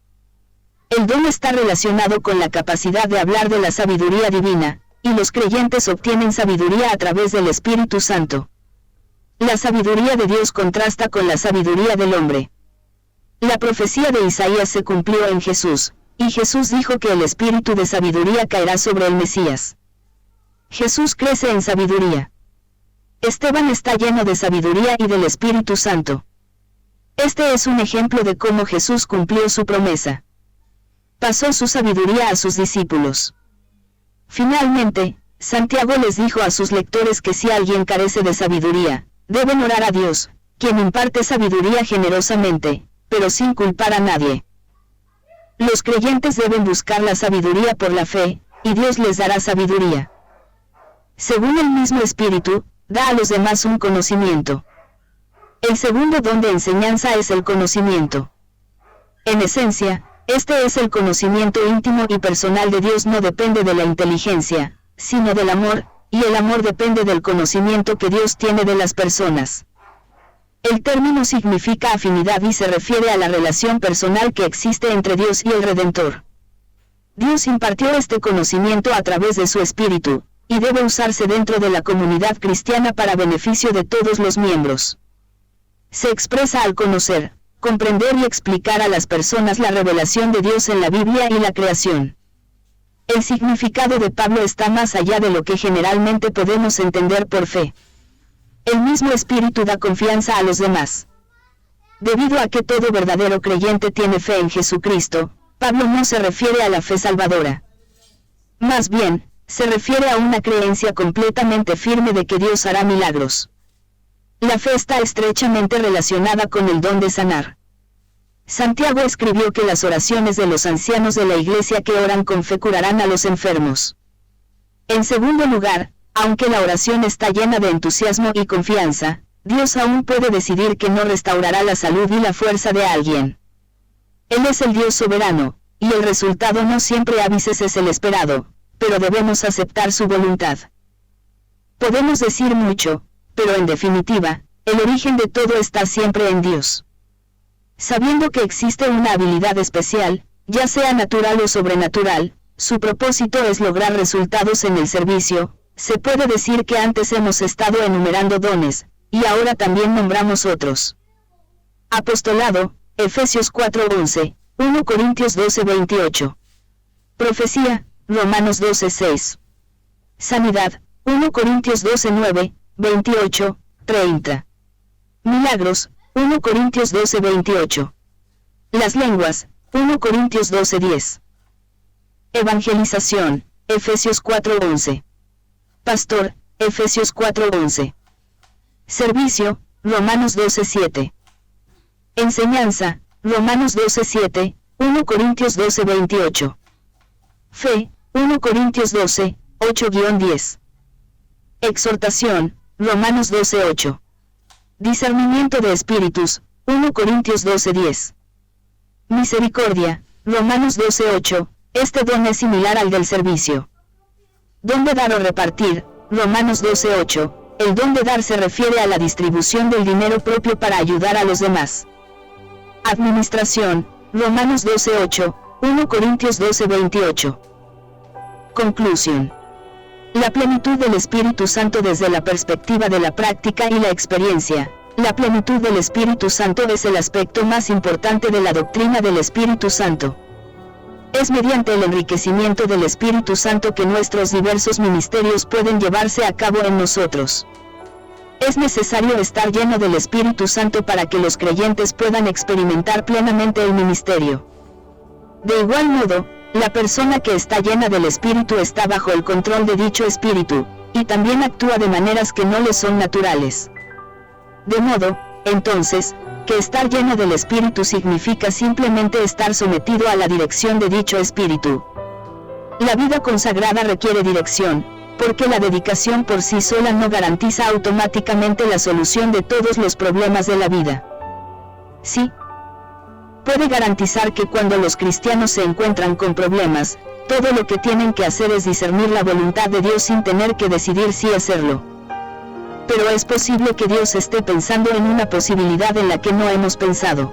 El don está relacionado con la capacidad de hablar de la sabiduría divina, y los creyentes obtienen sabiduría a través del Espíritu Santo. La sabiduría de Dios contrasta con la sabiduría del hombre. La profecía de Isaías se cumplió en Jesús, y Jesús dijo que el espíritu de sabiduría caerá sobre el Mesías. Jesús crece en sabiduría. Esteban está lleno de sabiduría y del Espíritu Santo. Este es un ejemplo de cómo Jesús cumplió su promesa. Pasó su sabiduría a sus discípulos. Finalmente, Santiago les dijo a sus lectores que si alguien carece de sabiduría, deben orar a Dios, quien imparte sabiduría generosamente, pero sin culpar a nadie. Los creyentes deben buscar la sabiduría por la fe, y Dios les dará sabiduría. Según el mismo Espíritu, da a los demás un conocimiento. El segundo don de enseñanza es el conocimiento. En esencia, este es el conocimiento íntimo y personal de Dios. No depende de la inteligencia, sino del amor, y el amor depende del conocimiento que Dios tiene de las personas. El término significa afinidad y se refiere a la relación personal que existe entre Dios y el Redentor. Dios impartió este conocimiento a través de su Espíritu, y debe usarse dentro de la comunidad cristiana para beneficio de todos los miembros. Se expresa al conocer, comprender y explicar a las personas la revelación de Dios en la Biblia y la creación. El significado de Pablo está más allá de lo que generalmente podemos entender por fe. El mismo Espíritu da confianza a los demás. Debido a que todo verdadero creyente tiene fe en Jesucristo, Pablo no se refiere a la fe salvadora. Más bien, se refiere a una creencia completamente firme de que Dios hará milagros. La fe está estrechamente relacionada con el don de sanar. Santiago escribió que las oraciones de los ancianos de la Iglesia que oran con fe curarán a los enfermos. En segundo lugar, aunque la oración está llena de entusiasmo y confianza, Dios aún puede decidir que no restaurará la salud y la fuerza de alguien. Él es el Dios soberano, y el resultado no siempre a veces es el esperado, pero debemos aceptar su voluntad. Podemos decir mucho, pero en definitiva, el origen de todo está siempre en Dios. Sabiendo que existe una habilidad especial, ya sea natural o sobrenatural, su propósito es lograr resultados en el servicio. Se puede decir que antes hemos estado enumerando dones, y ahora también nombramos otros. Apostolado, Efesios 4:11, 1 Corintios 12:28. Profecía, Romanos 12:6. Sanidad, 1 Corintios 12:9, 28, 30. Milagros, 1 Corintios 12:28. Las lenguas, 1 Corintios 12:10. Evangelización, Efesios 4:11. Pastor, Efesios 4:11. Servicio, Romanos 12:7. Enseñanza, Romanos 12:7, 1 Corintios 12:28. Fe, 1 Corintios 12, 8-10. Exhortación, Romanos 12:8. Discernimiento de espíritus, 1 Corintios 12:10. Misericordia, Romanos 12:8, este don es similar al del servicio. Don de dar o repartir, Romanos 12:8, el don de dar se refiere a la distribución del dinero propio para ayudar a los demás. Administración, Romanos 12:8, 1 Corintios 12:28. Conclusión. La plenitud del Espíritu Santo desde la perspectiva de la práctica y la experiencia. La plenitud del Espíritu Santo es el aspecto más importante de la doctrina del Espíritu Santo. Es mediante el enriquecimiento del Espíritu Santo que nuestros diversos ministerios pueden llevarse a cabo en nosotros. Es necesario estar lleno del Espíritu Santo para que los creyentes puedan experimentar plenamente el ministerio. De igual modo, la persona que está llena del Espíritu está bajo el control de dicho Espíritu, y también actúa de maneras que no le son naturales. De modo, entonces, que estar lleno del Espíritu significa simplemente estar sometido a la dirección de dicho Espíritu. La vida consagrada requiere dirección, porque la dedicación por sí sola no garantiza automáticamente la solución de todos los problemas de la vida. Sí, puede garantizar que cuando los cristianos se encuentran con problemas, todo lo que tienen que hacer es discernir la voluntad de Dios sin tener que decidir si hacerlo. Pero es posible que Dios esté pensando en una posibilidad en la que no hemos pensado.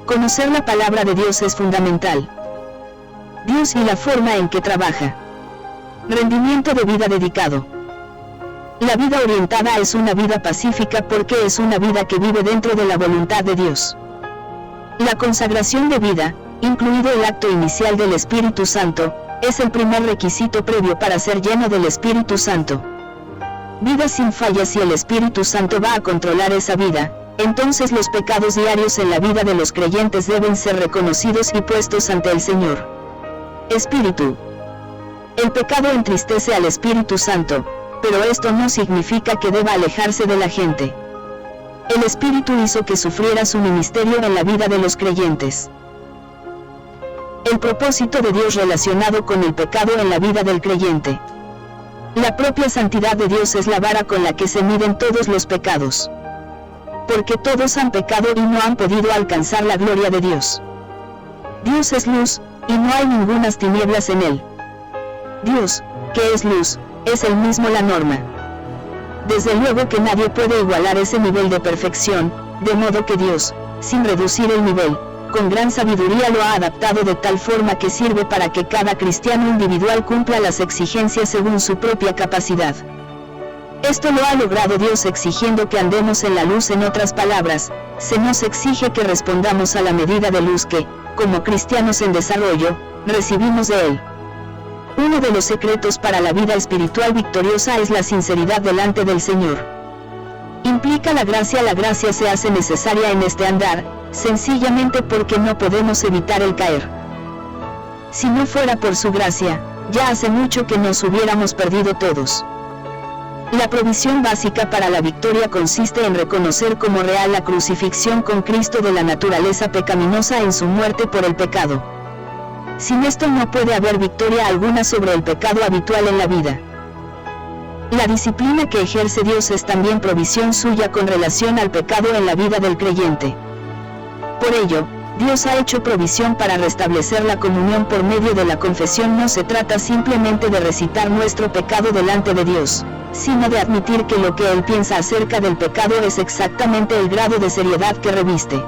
Conocer la palabra de Dios es fundamental. Dios y la forma en que trabaja. Rendimiento de vida dedicado. La vida orientada es una vida pacífica porque es una vida que vive dentro de la voluntad de Dios. La consagración de vida, incluido el acto inicial del Espíritu Santo, es el primer requisito previo para ser lleno del Espíritu Santo. Vida sin fallas. Si el Espíritu Santo va a controlar esa vida, entonces los pecados diarios en la vida de los creyentes deben ser reconocidos y puestos ante el Señor. Espíritu. El pecado entristece al Espíritu Santo, pero esto no significa que deba alejarse de la gente. El Espíritu hizo que sufriera su ministerio en la vida de los creyentes. El propósito de Dios relacionado con el pecado en la vida del creyente. La propia santidad de Dios es la vara con la que se miden todos los pecados. Porque todos han pecado y no han podido alcanzar la gloria de Dios. Dios es luz, y no hay ningunas tinieblas en él. Dios, que es luz, es el mismo la norma. Desde luego que nadie puede igualar ese nivel de perfección, de modo que Dios, sin reducir el nivel, con gran sabiduría lo ha adaptado de tal forma que sirve para que cada cristiano individual cumpla las exigencias según su propia capacidad. Esto lo ha logrado Dios exigiendo que andemos en la luz. En otras palabras, se nos exige que respondamos a la medida de luz que, como cristianos en desarrollo, recibimos de Él. Uno de los secretos para la vida espiritual victoriosa es la sinceridad delante del Señor. Implica la gracia. La gracia se hace necesaria en este andar, sencillamente porque no podemos evitar el caer. Si no fuera por su gracia, ya hace mucho que nos hubiéramos perdido todos. La provisión básica para la victoria consiste en reconocer como real la crucifixión con Cristo de la naturaleza pecaminosa en su muerte por el pecado. Sin esto no puede haber victoria alguna sobre el pecado habitual en la vida. La disciplina que ejerce Dios es también provisión suya con relación al pecado en la vida del creyente. Por ello, Dios ha hecho provisión para restablecer la comunión por medio de la confesión. No se trata simplemente de recitar nuestro pecado delante de Dios, sino de admitir que lo que Él piensa acerca del pecado es exactamente el grado de seriedad que reviste.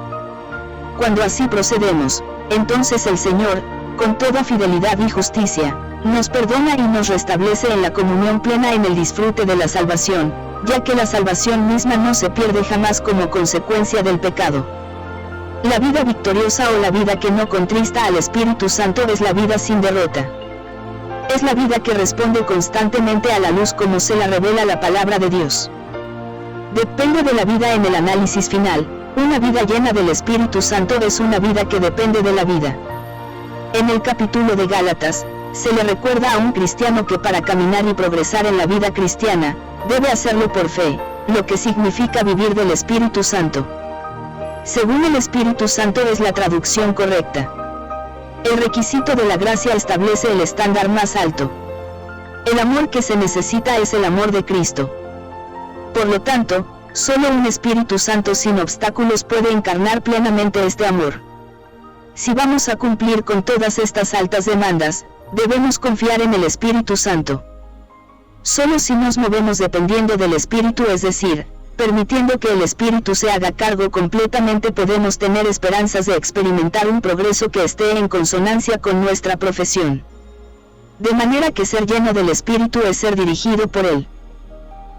Cuando así procedemos, entonces el Señor, con toda fidelidad y justicia, nos perdona y nos restablece en la comunión plena en el disfrute de la salvación, ya que la salvación misma no se pierde jamás como consecuencia del pecado. La vida victoriosa o la vida que no contrista al Espíritu Santo es la vida sin derrota. Es la vida que responde constantemente a la luz como se la revela la palabra de Dios. Depende de la vida en el análisis final. Una vida llena del Espíritu Santo es una vida que depende de la vida. En el capítulo de Gálatas, se le recuerda a un cristiano que para caminar y progresar en la vida cristiana, debe hacerlo por fe, lo que significa vivir del Espíritu Santo. Según el Espíritu Santo es la traducción correcta. El requisito de la gracia establece el estándar más alto. El amor que se necesita es el amor de Cristo. Por lo tanto, solo un Espíritu Santo sin obstáculos puede encarnar plenamente este amor. Si vamos a cumplir con todas estas altas demandas, debemos confiar en el Espíritu Santo. Solo si nos movemos dependiendo del Espíritu, es decir, permitiendo que el Espíritu se haga cargo completamente, podemos tener esperanzas de experimentar un progreso que esté en consonancia con nuestra profesión. De manera que ser lleno del Espíritu es ser dirigido por Él.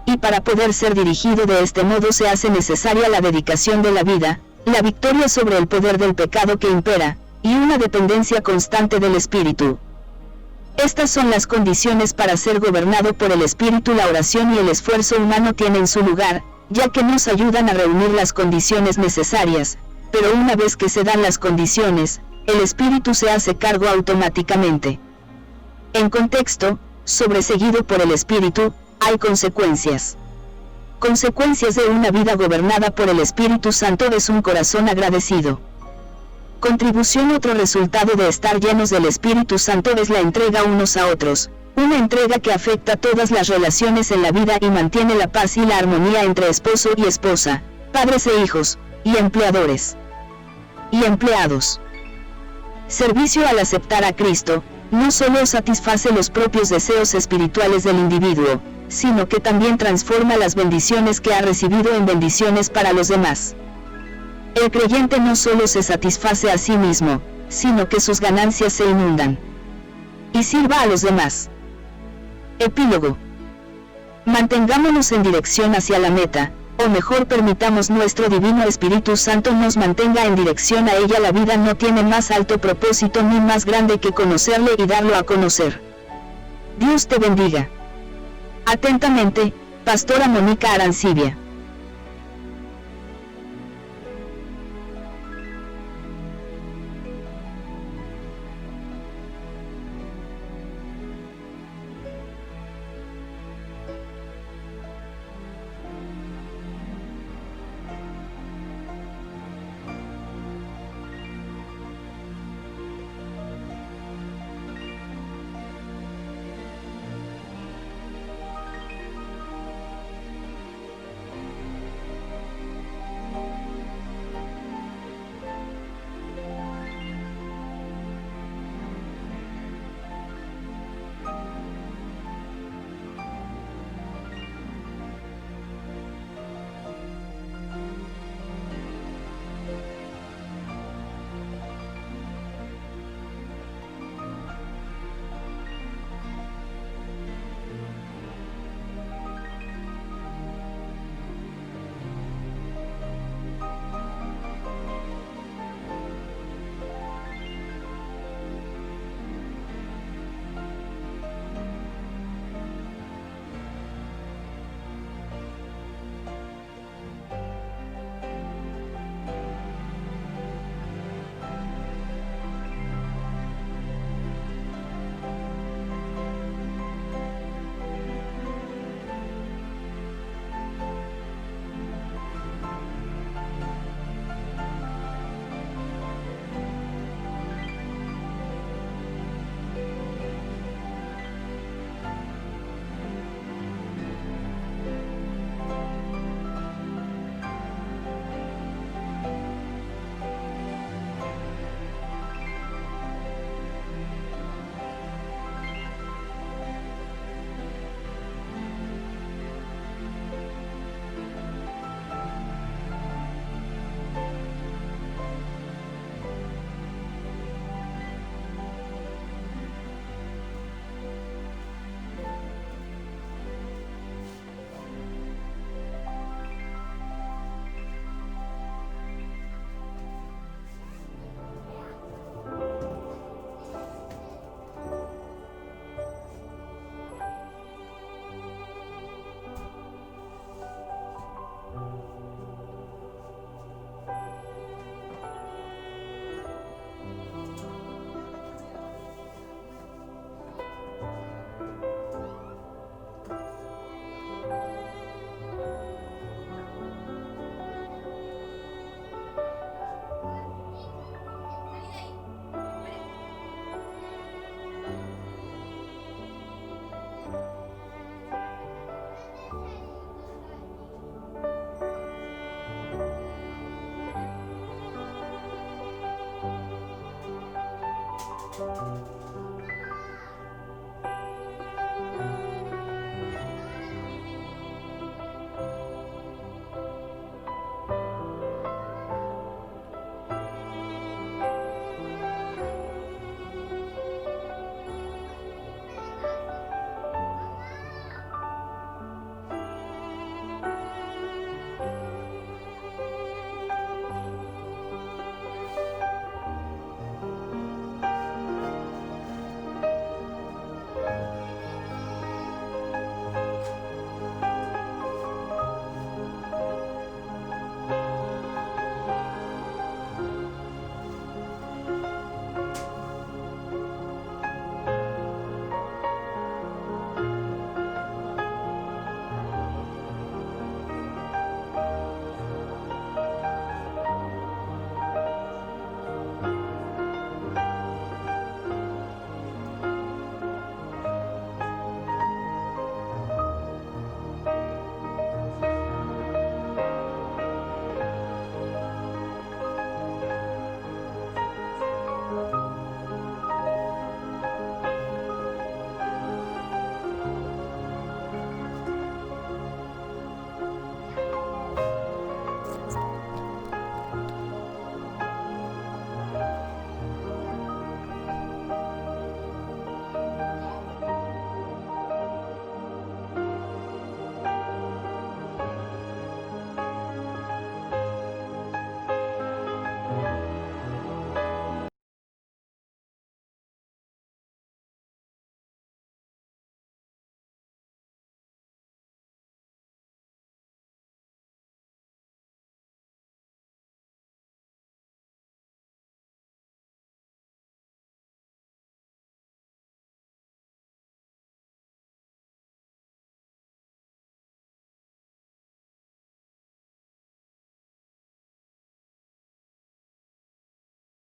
Y para poder ser dirigido de este modo se hace necesaria la dedicación de la vida, la victoria sobre el poder del pecado que impera, y una dependencia constante del Espíritu. Estas son las condiciones para ser gobernado por el Espíritu. La oración y el esfuerzo humano tienen su lugar, ya que nos ayudan a reunir las condiciones necesarias, pero una vez que se dan las condiciones, el Espíritu se hace cargo automáticamente. En contexto, sobreseguido por el Espíritu, hay consecuencias. Consecuencias de una vida gobernada por el Espíritu Santo es un corazón agradecido. Contribución. Otro resultado de estar llenos del Espíritu Santo es la entrega unos a otros, una entrega que afecta todas las relaciones en la vida y mantiene la paz y la armonía entre esposo y esposa, padres e hijos, y empleadores y empleados. Servicio. Al aceptar a Cristo, no solo satisface los propios deseos espirituales del individuo, sino que también transforma las bendiciones que ha recibido en bendiciones para los demás. El creyente no solo se satisface a sí mismo, sino que sus ganancias se inundan y sirva a los demás. Epílogo. Mantengámonos en dirección hacia la meta, o mejor permitamos nuestro Divino Espíritu Santo nos mantenga en dirección a ella. La vida no tiene más alto propósito ni más grande que conocerle y darlo a conocer. Dios te bendiga. Atentamente, Pastora Mónica Arancibia.